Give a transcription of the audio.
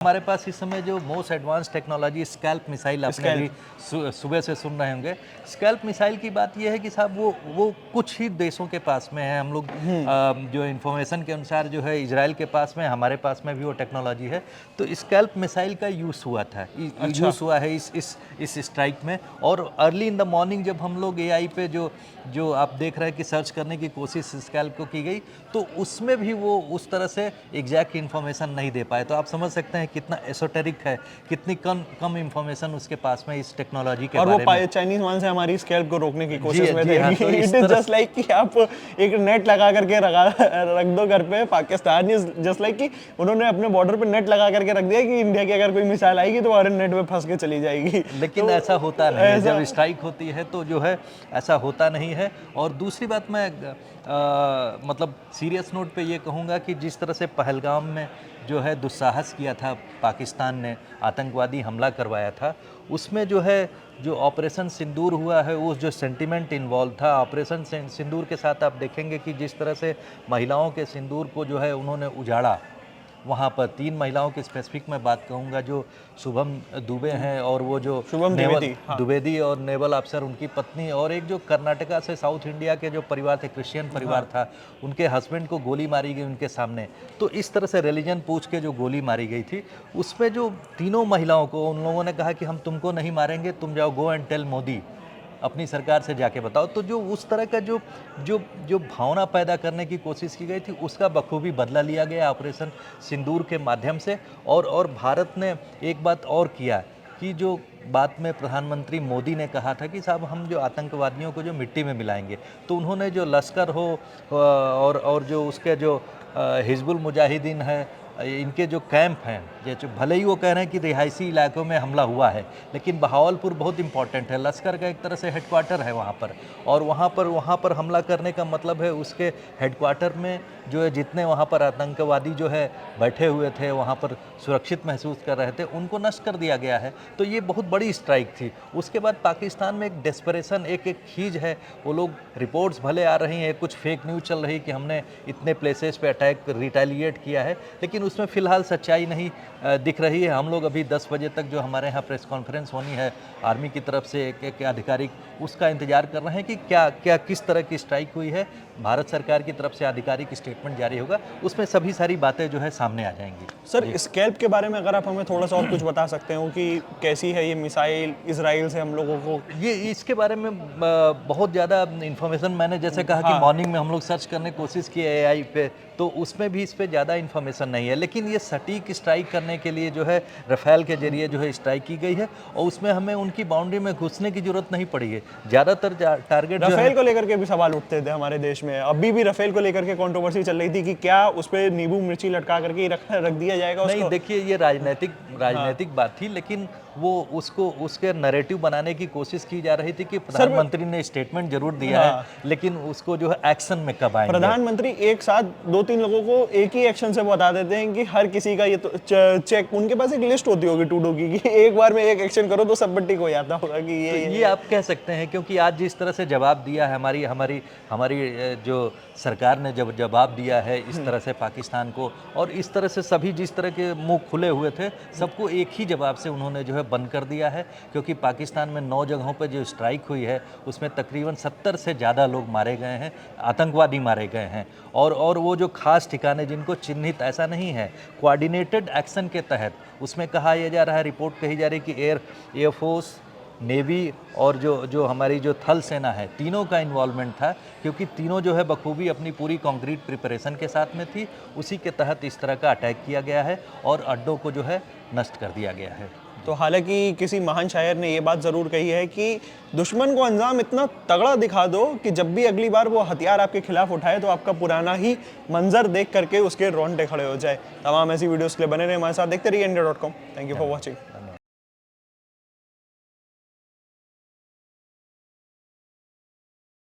हमारे पास इस समय जो most advance technology scalp missile, आपने भी सुबह से सुन रहे होंगे। स्कैल्प मिसाइल की बात यह है कि साहब वो कुछ ही देशों के पास में है। हम लोग जो इन्फॉर्मेशन के अनुसार जो है इजराइल के पास में, हमारे पास में भी वो टेक्नोलॉजी है। तो स्कैल्प मिसाइल का यूज़ हुआ था, यूज़ हुआ है इस स्ट्राइक में। और अर्ली इन द मॉर्निंग जब हम लोग AI पे जो आप देख रहे हैं कि सर्च करने की कोशिश स्कैल्प को की गई, तो उसमें भी वो उस तरह से एग्जैक्ट इन्फॉर्मेशन नहीं दे पाए। तो आप समझ सकते हैं कितना एसोटेरिक है, कितनी कम इंफॉर्मेशन उसके पास में इस टेक्नोलॉजी के बारे में। और वो चाइनीज मान से हमारी स्कैल्प को रोकने की कोशिश में थे। हाँ, तो इट इज जस्ट लाइक कि आप एक नेट लगा करके रख दो घर पे। पाकिस्तान इज जस्ट लाइक कि उन्होंने अपने बॉर्डर पे नेट लगा करके रख दिया कि इंडिया की अगर कोई मिसाइल आएगी तो हमारे नेट पे फंस के चली जाएगी। लेकिन तो ऐसा होता नहीं है। जब स्ट्राइक होती है तो जो है ऐसा होता नहीं है। और दूसरी बात मैं मतलब सीरियस नोट पे ये कहूँगा कि जिस तरह से पहलगाम में जो है दुस्साहस किया था पाकिस्तान ने, आतंकवादी हमला करवाया था, उसमें जो है जो ऑपरेशन सिंदूर हुआ है, उस जो सेंटिमेंट इन्वॉल्व था ऑपरेशन सिंदूर के साथ, आप देखेंगे कि जिस तरह से महिलाओं के सिंदूर को जो है उन्होंने उजाड़ा। वहाँ पर 3 महिलाओं की स्पेसिफिक मैं बात कहूँगा, जो शुभम दुबे हैं और वो जो शुभम द्विवेदी और नेवल अफसर उनकी पत्नी, और एक जो कर्नाटका से साउथ इंडिया के जो परिवार थे, क्रिश्चियन परिवार था, उनके हस्बैंड को गोली मारी गई उनके सामने। तो इस तरह से रिलीजन पूछ के जो गोली मारी गई थी, उसमें जो तीनों महिलाओं को उन लोगों ने कहा कि हम तुमको नहीं मारेंगे, तुम जाओ, गो एंड टेल मोदी, अपनी सरकार से जाके बताओ। तो जो उस तरह का जो भावना पैदा करने की कोशिश की गई थी, उसका बखूबी बदला लिया गया ऑपरेशन सिंदूर के माध्यम से। और भारत ने एक बात और किया कि जो बात में प्रधानमंत्री मोदी ने कहा था कि साहब हम जो आतंकवादियों को जो मिट्टी में मिलाएंगे, तो उन्होंने जो लश्कर हो और जो उसके जो हिजबुल मुजाहिदीन है, इनके जो कैंप हैं, जो भले ही वो कह रहे हैं कि रिहायशी इलाकों में हमला हुआ है, लेकिन बहावलपुर बहुत इंपॉर्टेंट है, लश्कर का एक तरह से हेडक्वार्टर है वहाँ पर। और वहाँ पर हमला करने का मतलब है उसके हेडक्वार्टर में जो है जितने वहाँ पर आतंकवादी जो है बैठे हुए थे, वहाँ पर सुरक्षित महसूस कर रहे थे, उनको नष्ट कर दिया गया है। तो ये बहुत बड़ी स्ट्राइक थी। उसके बाद पाकिस्तान में एक डेस्परेशन, एक खींच है। वो लोग, रिपोर्ट्स भले आ रही हैं, कुछ फेक न्यूज़ चल रही कि हमने इतने प्लेसेस पे अटैक रिटेलिएट किया है, लेकिन उसमें फ़िलहाल सच्चाई नहीं दिख रही है। हम लोग अभी 10 बजे तक जो हमारे यहाँ प्रेस कॉन्फ्रेंस होनी है आर्मी की तरफ से एक आधिकारिक, उसका इंतज़ार कर रहे हैं कि क्या किस तरह की स्ट्राइक हुई है। भारत सरकार की तरफ से आधिकारिक स्टेटमेंट जारी होगा, उसमें सभी सारी बातें जो है सामने आ जाएंगी। सर, स्कैल्प के बारे में अगर आप हमें थोड़ा सा और कुछ बता सकते हो कि कैसी है ये मिसाइल, इजराइल से हम लोगों को ये इसके बारे में बहुत ज़्यादा इन्फॉर्मेशन, मैंने जैसे कहा कि मॉर्निंग में हम लोग सर्च करने की कोशिश की AI पे, तो उसमें भी इस पे ज़्यादा इन्फॉर्मेशन नहीं है। लेकिन ये सटीक स्ट्राइक करने के लिए जो है रफेल के जरिए जो है स्ट्राइक की गई है, और उसमें हमें उनकी बाउंड्री में घुसने की जरूरत नहीं पड़ी है। ज़्यादातर टारगेट रफेल को लेकर के भी सवाल उठते थे हमारे देश में। अभी भी रफेल को लेकर के कंट्रोवर्सी चल रही थी कि क्या उस पर नींबू मिर्ची लटका करके रख दिया जाएगा उसको? नहीं, देखिए ये राजनीतिक बात थी, लेकिन वो उसके नैरेटिव बनाने की कोशिश की जा रही थी कि प्रधानमंत्री ने स्टेटमेंट जरूर दिया है, लेकिन उसको जो है एक्शन में कब आएंगे। प्रधानमंत्री एक साथ 2-3 लोगों को एक ही एक्शन से बता देते हैं कि हर किसी का ये तो चेक, उनके पास एक लिस्ट होती होगी टू डू की कि एक बार में एक एक्शन करो तो सब बट्टी को आता होगा कि ये आप कह सकते हैं। क्योंकि आज जिस तरह से जवाब दिया है हमारी जो सरकार ने जब जवाब दिया है इस तरह से पाकिस्तान को, और इस तरह से सभी जिस तरह के मुंह खुले हुए थे, सबको एक ही जवाब से उन्होंने जो है बंद कर दिया है। क्योंकि पाकिस्तान में 9 जगहों पर जो स्ट्राइक हुई है, उसमें तकरीबन 70 से ज़्यादा लोग मारे गए हैं, आतंकवादी मारे गए हैं। और वो जो खास ठिकाने जिनको चिन्हित, ऐसा नहीं है, कोऑर्डिनेटेड एक्शन के तहत उसमें कहा यह जा रहा है, रिपोर्ट कही जा रही है कि एयरफोर्स, नेवी और जो हमारी जो थल सेना है, तीनों का इन्वॉल्वमेंट था। क्योंकि तीनों जो है बखूबी अपनी पूरी कंक्रीट प्रिपरेशन के साथ में थी। उसी के तहत इस तरह का अटैक किया गया है और अड्डों को जो है नष्ट कर दिया गया है। तो हालांकि किसी महान शायर ने ये बात ज़रूर कही है कि दुश्मन को अंजाम इतना तगड़ा दिखा दो कि जब भी अगली बार वो हथियार आपके खिलाफ उठाए तो आपका पुराना ही मंजर देख करके उसके रोंगटे खड़े हो जाए। तमाम ऐसी वीडियोस के लिए बने रहे हमारे साथ, देखते रहिए India.com। Thank you for watching.